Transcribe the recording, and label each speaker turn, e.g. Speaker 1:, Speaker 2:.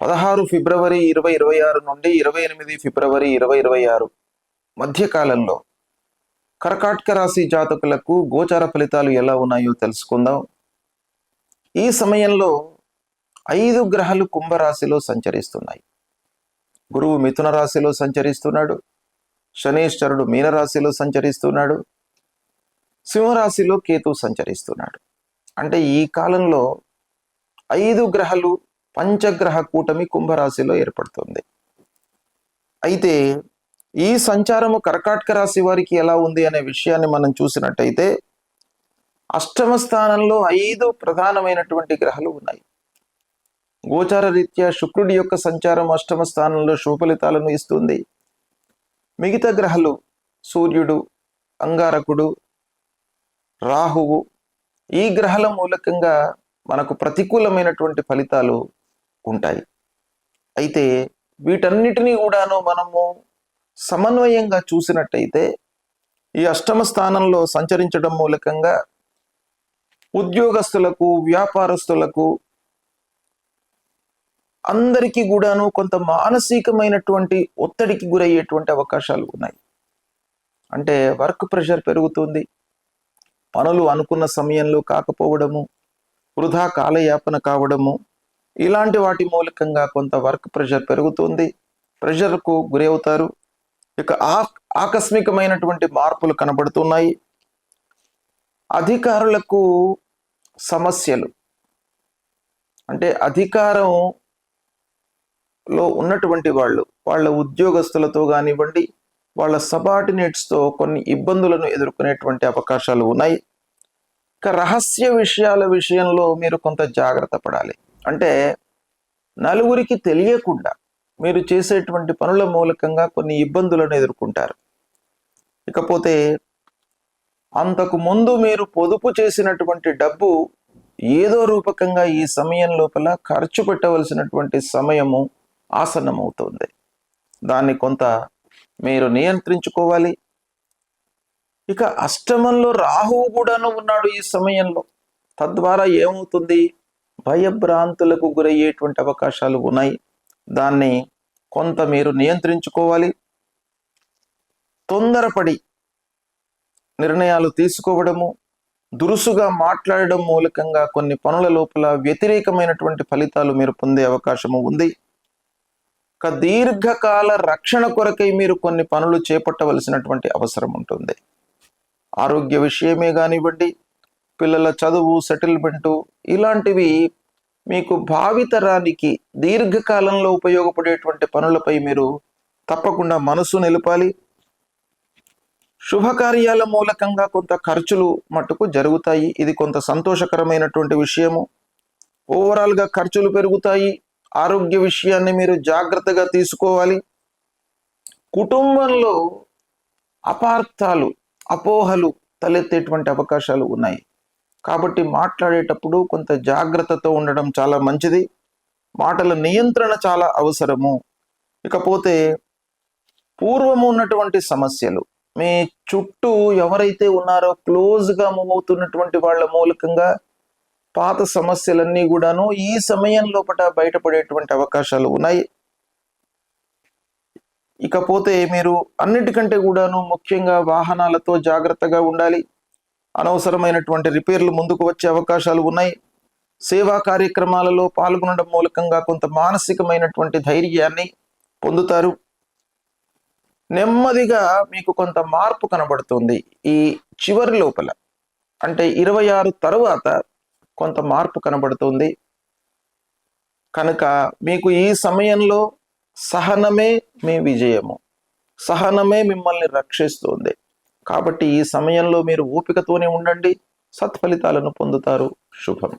Speaker 1: 16 ఫిబ్రవరి 2026 నుండి 28 ఫిబ్రవరి 2026 మధ్యకాలంలో కర్కాటక రాశి జాతకులకు గోచార ఫలితాలు ఎలా ఉన్నాయో తెలుసుకుందాం. ఈ సమయంలో 5 గ్రహాలు కుంభరాశిలో సంచరిస్తున్నాయి. గురువు మిథున రాశిలో సంచరిస్తున్నాడు, శనీశ్వరుడు మీనరాశిలో సంచరిస్తున్నాడు, సింహరాశిలో కేతు సంచరిస్తున్నాడు. అంటే ఈ కాలంలో 5 గ్రహాలు పంచగ్రహ కూటమి కుంభరాశిలో ఏర్పడుతుంది. అయితే ఈ సంచారము కర్కాటక రాశి వారికి ఎలా ఉంది అనే విషయాన్ని మనం చూసినట్టయితే, అష్టమ స్థానంలో 5 ప్రధానమైనటువంటి గ్రహాలు ఉన్నాయి. గోచార రీత్యా శుక్రుడి యొక్క సంచారం అష్టమ స్థానంలో శుభ ఫలితాలను ఇస్తుంది. మిగతా గ్రహాలు సూర్యుడు, అంగారకుడు, రాహువు, ఈ గ్రహాల మూలకంగా మనకు ప్రతికూలమైనటువంటి ఫలితాలు ఉంటాయి. అయితే వీటన్నిటినీ కూడాను మనము సమన్వయంగా చూసినట్టయితే, ఈ అష్టమ స్థానంలో సంచరించడం మూలకంగా ఉద్యోగస్తులకు, వ్యాపారస్తులకు అందరికీ కూడాను కొంత మానసికమైనటువంటి ఒత్తిడికి గురయ్యేటువంటి అవకాశాలు ఉన్నాయి. అంటే వర్క్ ప్రెషర్ పెరుగుతుంది, పనులు అనుకున్న సమయంలో కాకపోవడము, వృధా కాలయాపన కావడము, ఇలాంటి వాటి మూలకంగా కొంత వర్క్ ప్రెషర్ పెరుగుతుంది, ప్రెషర్కు గురి అవుతారు. ఇక ఆకస్మికమైనటువంటి మార్పులు కనబడుతున్నాయి. అధికారులకు సమస్యలు, అంటే అధికారంలో ఉన్నటువంటి వాళ్ళ ఉద్యోగస్తులతో కానివ్వండి, వాళ్ళ సబార్డినేట్స్తో కొన్ని ఇబ్బందులను ఎదుర్కొనేటువంటి అవకాశాలు ఉన్నాయి. ఇక రహస్య విషయాల విషయంలో మీరు కొంత జాగ్రత్త పడాలి. అంటే నలుగురికి తెలియకుండా మీరు చేసేటువంటి పనుల మూలకంగా కొన్ని ఇబ్బందులను ఎదుర్కొంటారు. ఇకపోతే అంతకు ముందు మీరు పొదుపు చేసినటువంటి డబ్బు ఏదో రూపకంగా ఈ సమయం లోపల ఖర్చు పెట్టవలసినటువంటి సమయము ఆసన్నమవుతుంది. దాన్ని కొంత మీరు నియంత్రించుకోవాలి. ఇక అష్టమంలో రాహువు కూడాను ఉన్నాడు ఈ సమయంలో. తద్వారా ఏమవుతుంది, భయభ్రాంతులకు గురయ్యేటువంటి అవకాశాలు ఉన్నాయి. దాన్ని కొంత మీరు నియంత్రించుకోవాలి. తొందరపడి నిర్ణయాలు తీసుకోవడము, దురుసుగా మాట్లాడడం మూలకంగా కొన్ని పనుల లోపల వ్యతిరేకమైనటువంటి ఫలితాలు మీరు పొందే అవకాశము ఉంది. ఒక దీర్ఘకాల రక్షణ కొరకై మీరు కొన్ని పనులు చేపట్టవలసినటువంటి అవసరం ఉంటుంది. ఆరోగ్య విషయమే కానివ్వండి, పిల్లల చదువు, సెటిల్మెంటు, ఇలాంటివి మీకు భావితరానికి దీర్ఘకాలంలో ఉపయోగపడేటువంటి పనులపై మీరు తప్పకుండా మనసు నిలపాలి. శుభకార్యాల మూలకంగా కొంత ఖర్చులు మట్టుకు జరుగుతాయి. ఇది కొంత సంతోషకరమైనటువంటి విషయము. ఓవరాల్గా ఖర్చులు పెరుగుతాయి. ఆరోగ్య విషయాన్ని మీరు జాగ్రత్తగా తీసుకోవాలి. కుటుంబంలో అపార్థాలు, అపోహలు తలెత్తేటువంటి అవకాశాలు ఉన్నాయి. కాబట్టి మాట్లాడేటప్పుడు కొంత జాగ్రత్తతో ఉండడం చాలా మంచిది. మాటల నియంత్రణ చాలా అవసరము. ఇకపోతే పూర్వము ఉన్నటువంటి సమస్యలు, మీ చుట్టూ ఎవరైతే ఉన్నారో క్లోజ్గా మూవ్ అవుతున్నటువంటి వాళ్ళ మూలకంగా పాత సమస్యలన్నీ కూడాను ఈ సమయం లోపల బయటపడేటువంటి అవకాశాలు ఉన్నాయి. ఇకపోతే మీరు అన్నిటికంటే కూడాను ముఖ్యంగా వాహనాలతో జాగ్రత్తగా ఉండాలి. అనవసరమైనటువంటి రిపేర్లు ముందుకు వచ్చే అవకాశాలు ఉన్నాయి. సేవా కార్యక్రమాలలో పాల్గొనడం మూలకంగా కొంత మానసికమైనటువంటి ధైర్యాన్ని పొందుతారు. నెమ్మదిగా మీకు కొంత మార్పు కనబడుతుంది. ఈ చివరి లోపల అంటే 26 తరువాత కొంత మార్పు కనబడుతుంది. కనుక మీకు ఈ సమయంలో సహనమే మీ విజయము, సహనమే మిమ్మల్ని రక్షిస్తుంది. కాబట్టి ఈ సమయంలో మీరు ఓపికతోనే ఉండండి, సత్ఫలితాలను పొందుతారు. శుభం.